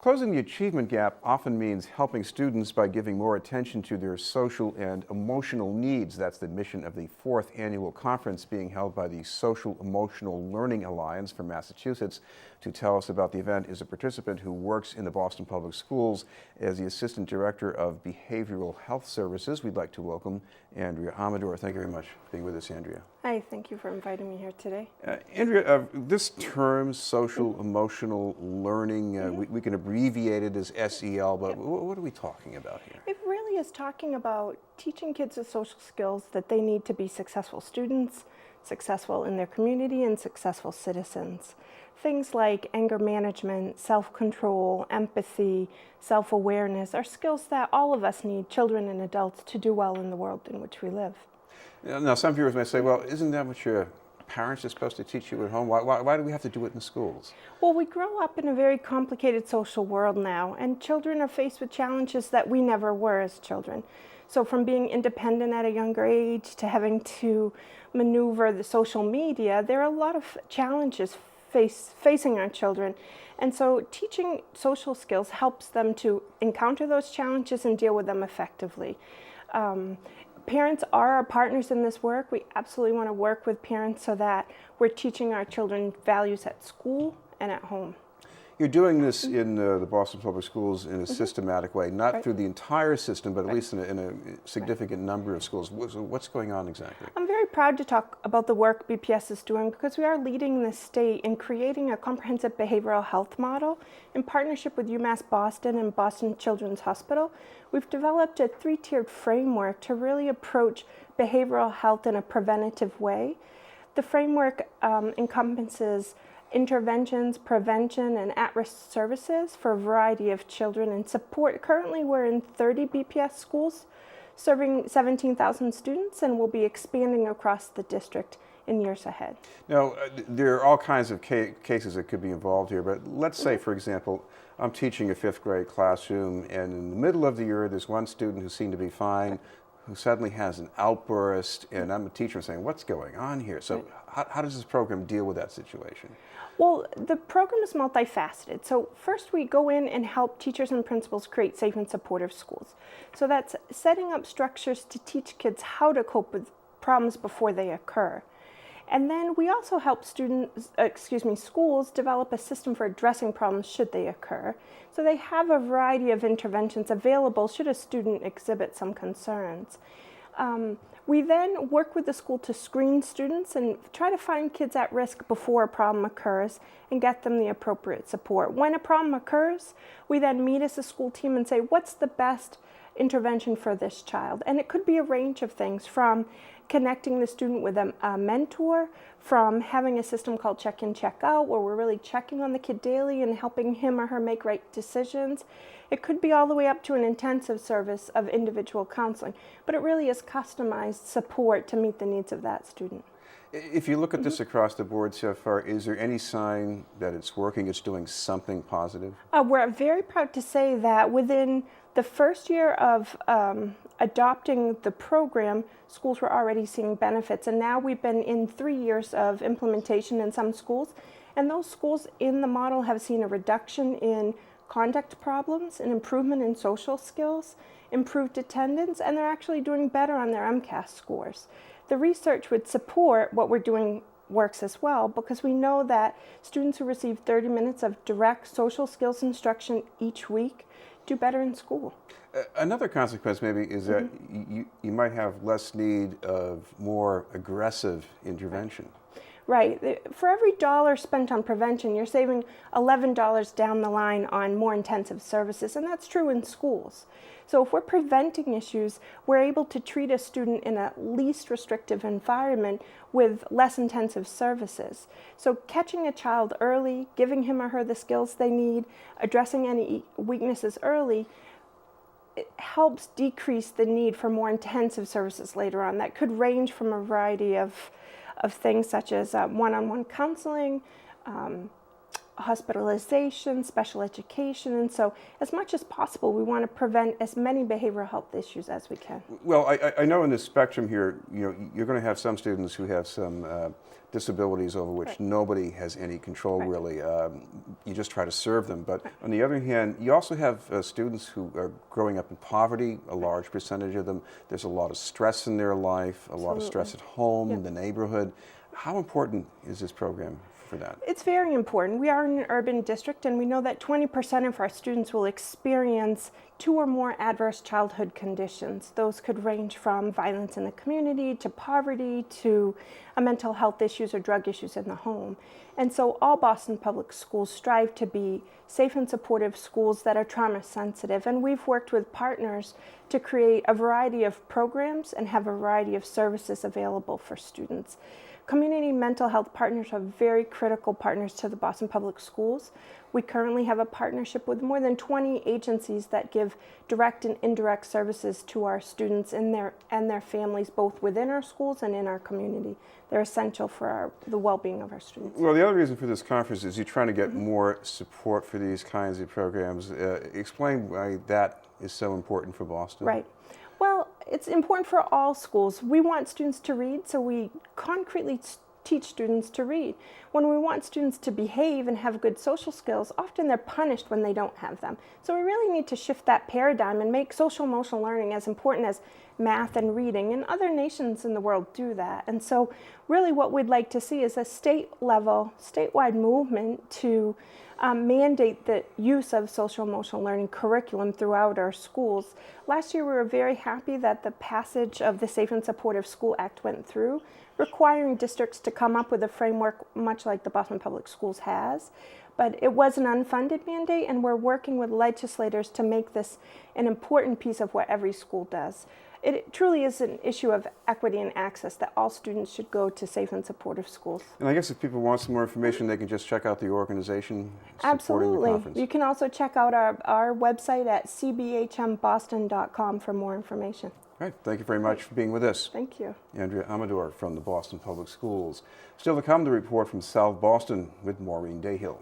Closing the achievement gap often means helping students by giving more attention to their social and emotional needs. That's the mission of the 4th annual conference being held by the Social Emotional Learning Alliance from Massachusetts. To tell us about the event is a participant who works in the Boston Public Schools as the Assistant Director of Behavioral Health Services. We'd like to welcome Andria Amador. Thank you very much for being with us, Andria. Hi, thank you for inviting me here today. Andria, this term, social emotional learning, we can abbreviate it as SEL, but what are we talking about here? It really is talking about teaching kids the social skills that they need to be successful students, successful in their community, and successful citizens. Things like anger management, self-control, empathy, self-awareness are skills that all of us need, children and adults, to do well in the world in which we live. Now, some viewers may say, well, isn't that what your parents are supposed to teach you at home? Why do we have to do it in schools? Well, we grow up in a very complicated social world now, and children are faced with challenges that we never were as children. So from being independent at a younger age to having to maneuver the social media, there are a lot of challenges facing our children. And so teaching social skills helps them to encounter those challenges and deal with them effectively. Parents are our partners in this work. We absolutely want to work with parents so that we're teaching our children values at school and at home. You're doing this in the Boston Public Schools in a systematic way, not through the entire system, but at least in a significant number of schools. What's going on exactly? I'm very proud to talk about the work BPS is doing because we are leading the state in creating a comprehensive behavioral health model in partnership with UMass Boston and Boston Children's Hospital. We've developed a 3-tiered framework to really approach behavioral health in a preventative way. The framework encompasses interventions, prevention, and at-risk services for a variety of children and support. Currently, we're in 30 BPS schools, serving 17,000 students, and we'll be expanding across the district in years ahead. Now, there are all kinds of cases that could be involved here, but let's say, for example, I'm teaching a 5th grade classroom, and in the middle of the year, there's one student who seemed to be fine, who suddenly has an outburst, and I'm a teacher saying, what's going on here? So how does this program deal with that situation? Well, the program is multifaceted. So first we go in and help teachers and principals create safe and supportive schools. So that's setting up structures to teach kids how to cope with problems before they occur. And then we also help schools develop a system for addressing problems should they occur. So they have a variety of interventions available should a student exhibit some concerns. We then work with the school to screen students and try to find kids at risk before a problem occurs and get them the appropriate support. When a problem occurs, we then meet as a school team and say, what's the best intervention for this child? And it could be a range of things, from connecting the student with a mentor, from having a system called check-in, check-out, where we're really checking on the kid daily and helping him or her make right decisions. It could be all the way up to an intensive service of individual counseling, but it really is customized support to meet the needs of that student. If you look at this across the board so far, is there any sign that it's working, it's doing something positive? We're very proud to say that within the first year of adopting the program, schools were already seeing benefits, and now we've been in 3 years of implementation in some schools, and those schools in the model have seen a reduction in conduct problems, an improvement in social skills, improved attendance, and they're actually doing better on their MCAS scores. The research would support what we're doing works as well, because we know that students who receive 30 minutes of direct social skills instruction each week do better in school. Another consequence maybe is that you might have less need of more aggressive intervention. Right. For every dollar spent on prevention, you're saving $11 down the line on more intensive services, and that's true in schools. So if we're preventing issues, we're able to treat a student in a least restrictive environment with less intensive services. So catching a child early, giving him or her the skills they need, addressing any weaknesses early, it helps decrease the need for more intensive services later on. That could range from a variety of things such as one-on-one counseling, hospitalization, special education, and so as much as possible, we want to prevent as many behavioral health issues as we can. Well, I know in this spectrum here, you're going to have some students who have some disabilities over which nobody has any control really. You just try to serve them. But on the other hand, you also have students who are growing up in poverty, a large percentage of them. There's a lot of stress in their life, a lot of stress at home, in the neighborhood. How important is this program for that? It's very important. We are in an urban district, and we know that 20% of our students will experience 2 or more adverse childhood conditions. Those could range from violence in the community to poverty to mental health issues or drug issues in the home. And so all Boston Public Schools strive to be safe and supportive schools that are trauma sensitive. And we've worked with partners to create a variety of programs and have a variety of services available for students. Community mental health partners are very critical partners to the Boston Public Schools. We currently have a partnership with more than 20 agencies that give direct and indirect services to our students and their families, both within our schools and in our community. They're essential for the well-being of our students. Well, the other reason for this conference is you're trying to get more support for these kinds of programs. Explain why that is so important for Boston. Right. Well, it's important for all schools. We want students to read, so we concretely teach students to read. When we want students to behave and have good social skills, often they're punished when they don't have them. So we really need to shift that paradigm and make social emotional learning as important as math and reading, and other nations in the world do that. And so really what we'd like to see is a statewide movement to mandate the use of social emotional learning curriculum throughout our schools. Last year we were very happy that the passage of the Safe and Supportive School Act went through, requiring districts to come up with a framework much like the Boston Public Schools has. But it was an unfunded mandate, and we're working with legislators to make this an important piece of what every school does. It truly is an issue of equity and access, that all students should go to safe and supportive schools. And I guess if people want some more information, they can just check out the organization supporting the conference. You can also check out our website at cbhmboston.com for more information. All right. Thank you very much for being with us. Thank you. Andria Amador from the Boston Public Schools. Still to come, the report from South Boston with Maureen Dayhill.